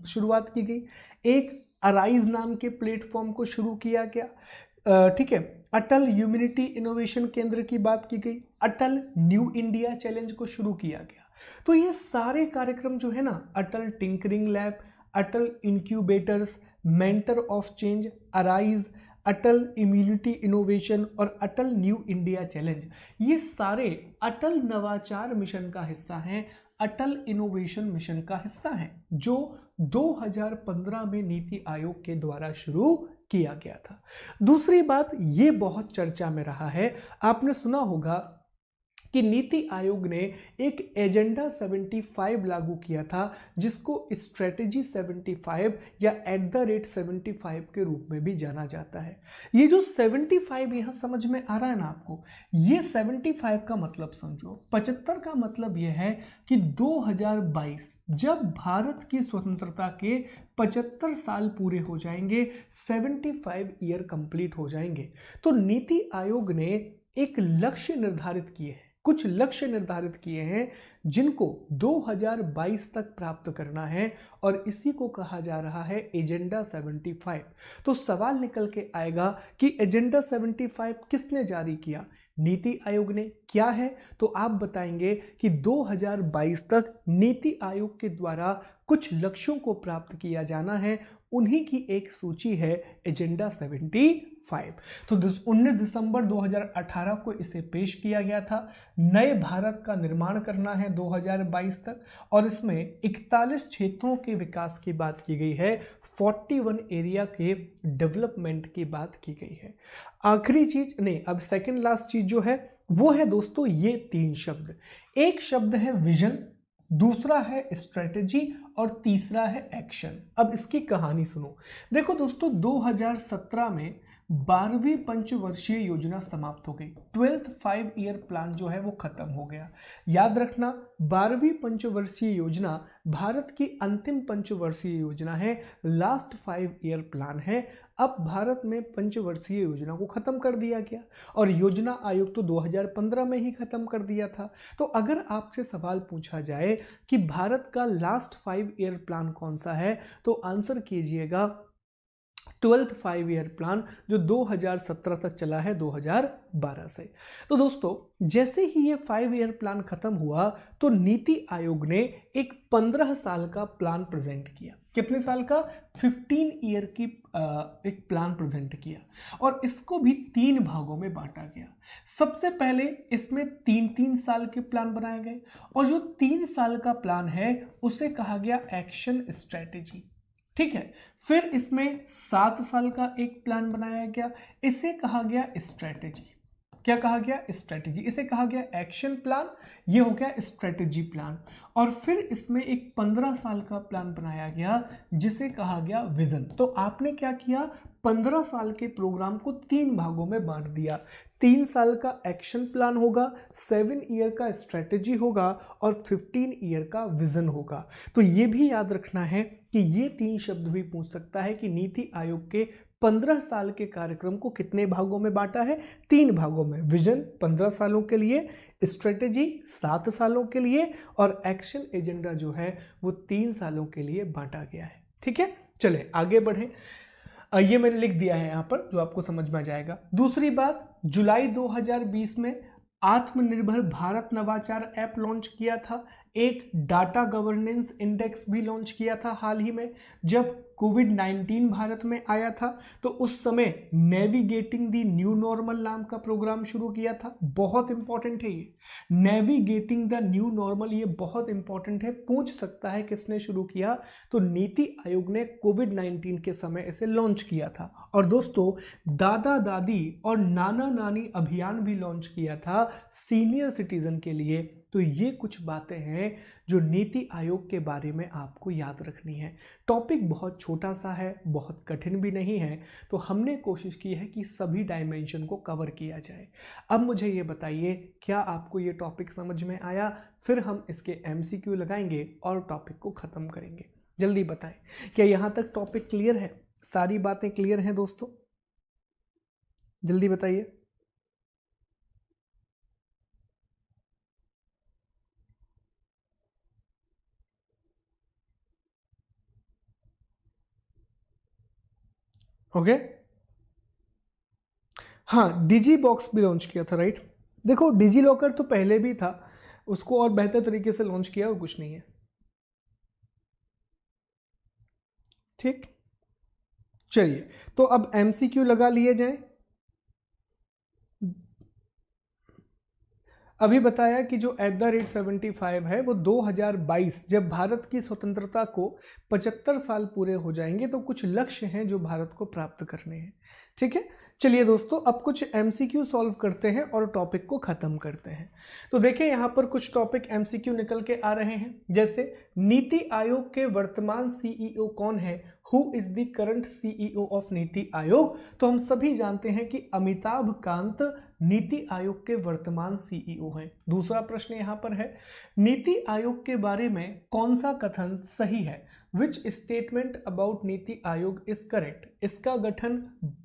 शुरुआत की गई, एक अराइज नाम के प्लेटफॉर्म को शुरू किया गया। ठीक है, अटल ह्यूमैनिटी इनोवेशन केंद्र की बात की गई, अटल न्यू इंडिया चैलेंज को शुरू किया गया। तो ये सारे कार्यक्रम जो है ना, Atal tinkering lab, Atal incubators, mentor of change, arise, Atal immunity innovation और अटल न्यू इंडिया चैलेंज, ये सारे अटल नवाचार मिशन का हिस्सा हैं, अटल इनोवेशन मिशन का हिस्सा है, जो 2015 में नीति आयोग के द्वारा शुरू किया गया था। दूसरी बात, ये बहुत चर्चा में रहा है, आपने सुना होगा कि नीति आयोग ने एक एजेंडा 75 लागू किया था, जिसको स्ट्रेटेजी 75 या @75 के रूप में भी जाना जाता है। ये जो 75 यहाँ समझ में आ रहा है ना आपको, ये 75 का मतलब समझो, 75 का मतलब यह है कि 2022 जब भारत की स्वतंत्रता के 75 साल पूरे हो जाएंगे, 75 ईयर कंप्लीट हो जाएंगे, तो नीति आयोग ने एक लक्ष्य निर्धारित किए हैं, कुछ लक्ष्य निर्धारित किए हैं जिनको 2022 तक प्राप्त करना है, और इसी को कहा जा रहा है एजेंडा 75। तो सवाल निकल के आएगा कि एजेंडा 75 किसने जारी किया, नीति आयोग ने, क्या है? तो आप बताएंगे कि 2022 तक नीति आयोग के द्वारा कुछ लक्ष्यों को प्राप्त किया जाना है, उन्हीं की एक सूची है एजेंडा 75। 19 तो 19 दिसंबर 2018 को इसे पेश किया गया था। नए भारत का निर्माण करना है 2022 तक, और इसमें 41 क्षेत्रों के विकास की बात की गई है, 41 एरिया के डेवलपमेंट की बात की गई है। आखिरी चीज नहीं, अब सेकंड लास्ट चीज जो है वो है दोस्तों ये 3 शब्द। एक शब्द है विजन, दूसरा है स्ट्रेटेजी और तीसरा है एक्शन। अब इसकी कहानी सुनो। देखो दोस्तों, 2017 में 12वीं पंचवर्षीय योजना समाप्त हो गई। 12th 5 ईयर प्लान जो है वो खत्म हो गया। याद रखना, 12वीं पंचवर्षीय योजना भारत की अंतिम पंचवर्षीय योजना है, लास्ट 5 ईयर प्लान है। अब भारत में पंचवर्षीय योजना को खत्म कर दिया गया और योजना आयोग तो 2015 में ही खत्म कर दिया था। तो अगर आपसे सवाल पूछा जाए कि भारत का लास्ट 5 ईयर प्लान कौन सा है, तो आंसर कीजिएगा 12th 5 ईयर प्लान, जो 2017 तक चला है 2012 से। तो दोस्तों, जैसे ही ये 5 ईयर प्लान खत्म हुआ तो नीति आयोग ने एक 15 साल का प्लान प्रेजेंट किया। कितने साल का? 15 ईयर की एक प्लान प्रेजेंट किया, और इसको भी 3 भागों में बांटा गया। सबसे पहले इसमें 3-3 साल के प्लान बनाए गए, और जो 3 साल का प्लान है उसे कहा गया एक्शन स्ट्रेटेजी। ठीक है, फिर इसमें 7 साल का एक प्लान बनाया गया, इसे कहा गया स्ट्रेटेजी। क्या कहा गया? स्ट्रेटेजी। इसे कहा गया एक्शन प्लान, ये हो गया स्ट्रेटेजी प्लान। और फिर इसमें एक 15 साल का प्लान बनाया गया जिसे कहा गया विजन। तो आपने क्या किया? 15 साल के प्रोग्राम को 3 भागों में बांट दिया। 3 साल का एक्शन प्लान होगा, 7 ईयर का स्ट्रेटेजी होगा और 15 ईयर का विजन होगा। तो ये भी याद रखना है कि ये 3 शब्द भी पूछ सकता है कि नीति आयोग के 15 साल के कार्यक्रम को कितने भागों में बांटा है? 3 भागों में। विजन 15 सालों के लिए, स्ट्रेटेजी 7 सालों के लिए, और एक्शन एजेंडा जो है वो 3 सालों के लिए बांटा गया है। ठीक है, चले आगे बढ़ें। ये मैंने लिख दिया है यहाँ पर, जो आपको समझ में आ जाएगा। दूसरी बात, जुलाई 2020 में आत्मनिर्भर भारत नवाचार ऐप लॉन्च किया था। एक डाटा गवर्नेंस इंडेक्स भी लॉन्च किया था हाल ही में। जब कोविड-19 भारत में आया था तो उस समय नेविगेटिंग द न्यू नॉर्मल नाम का प्रोग्राम शुरू किया था। बहुत इंपॉर्टेंट है ये, नेविगेटिंग द न्यू नॉर्मल, ये बहुत इंपॉर्टेंट है। पूछ सकता है किसने शुरू किया, तो नीति आयोग ने कोविड-19 के समय इसे लॉन्च किया था। और दोस्तों, दादा दादी और नाना नानी अभियान भी लॉन्च किया था सीनियर सिटीजन के लिए। तो ये कुछ बातें हैं जो नीति आयोग के बारे में आपको याद रखनी है। टॉपिक बहुत छोटा सा है, बहुत कठिन भी नहीं है, तो हमने कोशिश की है कि सभी डायमेंशन को कवर किया जाए। अब मुझे ये बताइए, क्या आपको ये टॉपिक समझ में आया? फिर हम इसके MCQ लगाएंगे और टॉपिक को ख़त्म करेंगे। जल्दी बताएं, क्या यहाँ तक टॉपिक क्लियर है? सारी बातें क्लियर हैं दोस्तों? जल्दी बताइए। ओके, हाँ, डिजी बॉक्स भी लॉन्च किया था, राइट। देखो, डिजी लॉकर तो पहले भी था, उसको और बेहतर तरीके से लॉन्च किया और कुछ नहीं है। ठीक, चलिए, तो अब MCQ लगा लिए जाएं। अभी बताया कि जो @75 है वो 2022, जब भारत की स्वतंत्रता को 75 साल पूरे हो जाएंगे तो कुछ लक्ष्य हैं जो भारत को प्राप्त करने हैं। ठीक है, चलिए दोस्तों, अब कुछ MCQ सॉल्व करते हैं और टॉपिक को खत्म करते हैं। तो देखिए, यहाँ पर कुछ टॉपिक MCQ निकल के आ रहे हैं, जैसे नीति आयोग के वर्तमान CEO कौन है? Who is the current CEO of NITI Aayog? तो हम सभी जानते हैं कि अमिताभ कांत नीति आयोग के वर्तमान CEO हैं। दूसरा प्रश्न यहाँ पर है, नीति आयोग के बारे में कौन सा कथन सही है? Which statement about NITI Aayog is correct? इसका गठन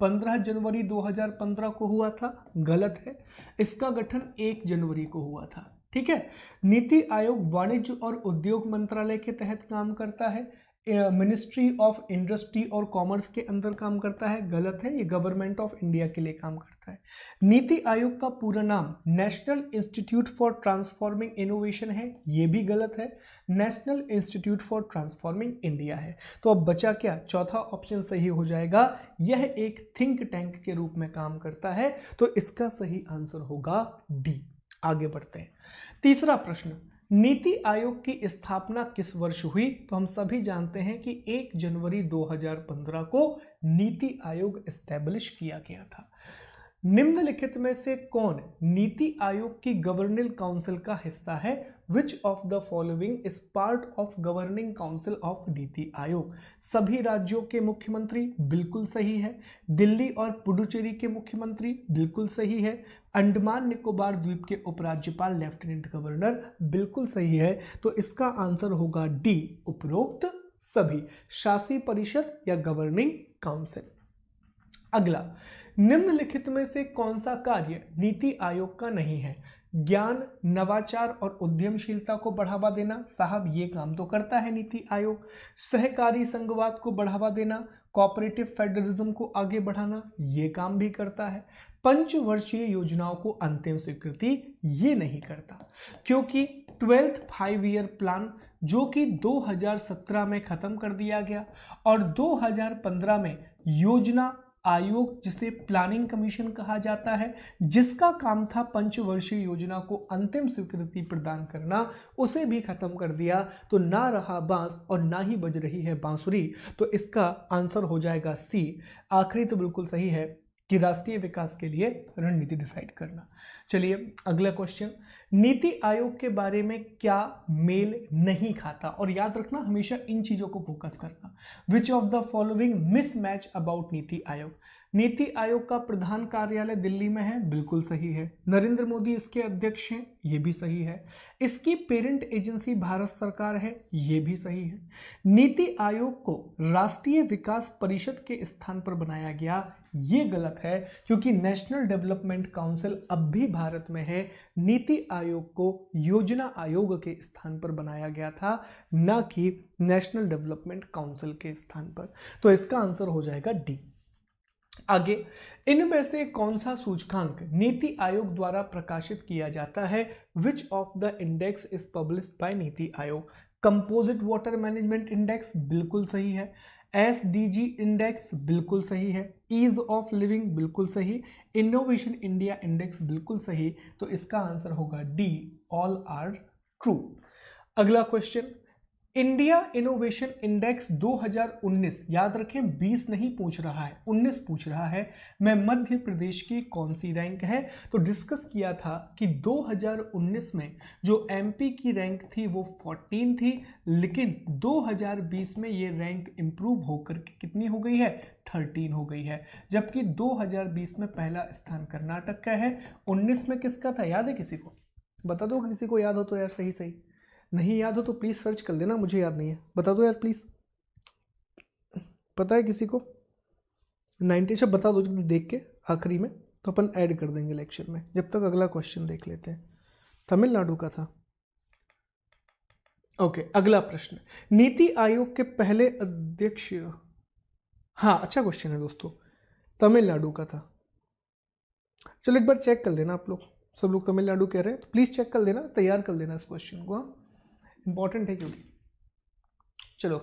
15 जनवरी 2015 को हुआ था, गलत है। इसका गठन 1 जनवरी को हुआ था। ठीक है, नीति आयोग वाणिज्य और उद्योग मंत्रालय के तहत काम करता है, मिनिस्ट्री ऑफ इंडस्ट्री और कॉमर्स के अंदर काम करता है, गलत है। ये गवर्नमेंट ऑफ इंडिया के लिए काम करता है। करता है। नीति आयोग का पूरा नाम national institute for transforming innovation है, ये भी गलत है, national institute for transforming India है। तो अब बचा क्या, चौथा ऑप्शन सही हो जाएगा, यह एक थिंक टैंक के रूप में काम करता है। तो इसका सही आंसर होगा डी। आगे बढ़ते हैं, तीसरा प्रश्न, नीति आयोग की स्थापना किस वर्ष हुई? तो हम सभी जानते हैं कि 1 जनवरी 2015 को नीति आयोग एस्टेब्लिश किया गया था। निम्नलिखित में से कौन नीति आयोग की गवर्निंग काउंसिल का हिस्सा है? Which of the following is part of governing council of NITI Aayog? सभी राज्यों के मुख्यमंत्री, बिल्कुल सही है। दिल्ली और पुडुचेरी के मुख्यमंत्री, बिल्कुल सही है। अंडमान निकोबार द्वीप के उपराज्यपाल लेफ्टिनेंट गवर्नर, बिल्कुल सही है। तो इसका आंसर होगा डी, उपरोक्त सभी, शासी परिषद या गवर्निंग काउंसिल। अगला, निम्नलिखित में से कौन सा कार्य नीति आयोग का नहीं है? ज्ञान, नवाचार और उद्यमशीलता को बढ़ावा देना, साहब ये काम तो करता है नीति आयोग। सहकारी संघवाद को बढ़ावा देना, कोऑपरेटिव फेडरलिज्म को आगे बढ़ाना, ये काम भी करता है। पंचवर्षीय योजनाओं को अंतिम स्वीकृति ये नहीं करता, क्योंकि 12th 5 ईयर प्लान जो कि 2017 में खत्म कर दिया गया और 2015 में योजना आयोग, जिसे प्लानिंग कमीशन कहा जाता है, जिसका काम था पंचवर्षीय योजना को अंतिम स्वीकृति प्रदान करना, उसे भी खत्म कर दिया। तो ना रहा बांस और ना ही बज रही है बांसुरी। तो इसका आंसर हो जाएगा सी। आखिरी तो बिल्कुल सही है कि राष्ट्रीय विकास के लिए रणनीति डिसाइड करना। चलिए अगला क्वेश्चन, नीति आयोग के बारे में क्या मेल नहीं खाता? और याद रखना, हमेशा इन चीजों को फोकस करना। Which of the following mismatch about NITI Aayog? NITI Aayog का प्रधान कार्यालय दिल्ली में है, बिल्कुल सही है। नरेंद्र मोदी इसके अध्यक्ष हैं, ये भी सही है। इसकी पेरेंट एजेंसी भारत सरकार है, ये भी सही है। नीति आयोग को राष्ट्रीय विकास परिषद के स्थान पर बनाया गया, ये गलत है, क्योंकि नेशनल डेवलपमेंट काउंसिल अब भी भारत में है। नीति आयोग को योजना आयोग के स्थान पर बनाया गया था, ना कि नेशनल डेवलपमेंट काउंसिल के स्थान पर। तो इसका आंसर हो जाएगा डी। आगे, इनमें से कौन सा सूचकांक नीति आयोग द्वारा प्रकाशित किया जाता है? Which of the index is published by NITI Aayog? Composite water management index, बिल्कुल सही है। SDG इंडेक्स, बिल्कुल सही है। ईज ऑफ लिविंग, बिल्कुल सही। इनोवेशन इंडिया इंडेक्स, बिल्कुल सही। तो इसका आंसर होगा डी, ऑल आर ट्रू। अगला क्वेश्चन, इंडिया इनोवेशन इंडेक्स 2019, याद रखें 20 नहीं पूछ रहा है, 19 पूछ रहा है, में मध्य प्रदेश की कौन सी रैंक है? तो डिस्कस किया था कि 2019 में जो MP की रैंक थी वो 14 थी, लेकिन 2020 में ये रैंक इंप्रूव होकर कितनी हो गई है? 13 हो गई है। जबकि 2020 में पहला स्थान कर्नाटक का है। 19 में किसका था, याद है किसी को? बता दो, किसी को याद हो तो यार, सही सही। नहीं याद हो तो प्लीज़ सर्च कर लेना, मुझे याद नहीं है, बता दो यार प्लीज़। पता है किसी को? 90 से बता दो जब देख के आखिरी में, तो अपन ऐड कर देंगे लेक्चर में। जब तक अगला क्वेश्चन देख लेते हैं। तमिलनाडु का था। ओके, अगला प्रश्न, नीति आयोग के पहले अध्यक्ष, हाँ अच्छा क्वेश्चन है दोस्तों, तमिलनाडु का था। चलो एक बार चेक कर लेना आप लोग, सब लोग तमिलनाडु कह रहे हैं तो प्लीज़ चेक कर लेना, तैयार कर लेना इस क्वेश्चन को, हाँ इंपॉर्टेंट है क्योंकि। चलो,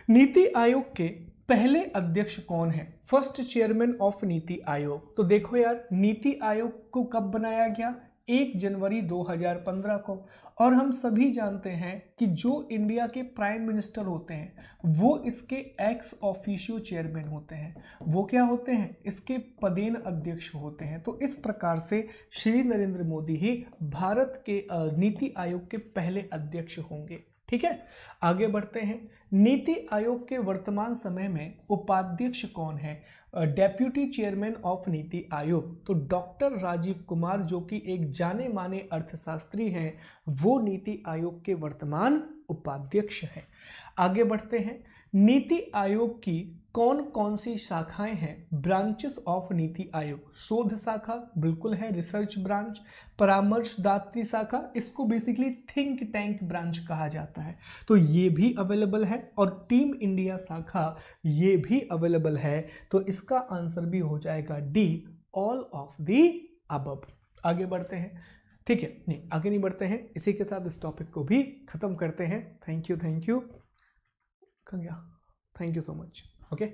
नीति आयोग के पहले अध्यक्ष कौन है? First chairman of NITI Aayog. तो देखो यार, नीति आयोग को कब बनाया गया? 1 जनवरी 2015 को। और हम सभी जानते हैं कि जो इंडिया के प्राइम मिनिस्टर होते हैं वो इसके एक्स ऑफिशियो चेयरमैन होते हैं। वो क्या होते हैं? इसके पदेन अध्यक्ष होते हैं। तो इस प्रकार से श्री नरेंद्र मोदी ही भारत के नीति आयोग के पहले अध्यक्ष होंगे। ठीक है, आगे बढ़ते हैं। नीति आयोग के वर्तमान समय में उपाध्यक्ष कौन है? Deputy chairman of NITI Aayog. तो डॉक्टर राजीव कुमार, जो कि एक जाने माने अर्थशास्त्री हैं, वो नीति आयोग के वर्तमान उपाध्यक्ष हैं। आगे बढ़ते हैं, नीति आयोग की कौन कौन सी शाखाएं हैं? Branches of NITI Aayog. शोध शाखा, बिल्कुल है, रिसर्च ब्रांच। परामर्शदात्री शाखा, इसको बेसिकली थिंक टैंक ब्रांच कहा जाता है, तो ये भी अवेलेबल है। और टीम इंडिया शाखा, ये भी अवेलेबल है। तो इसका आंसर भी हो जाएगा D, all of the above. आगे बढ़ते हैं, ठीक है, नहीं आगे नहीं बढ़ते हैं, इसी के साथ इस टॉपिक को भी खत्म करते हैं। Thank you, thank you, thank you so much. Okay.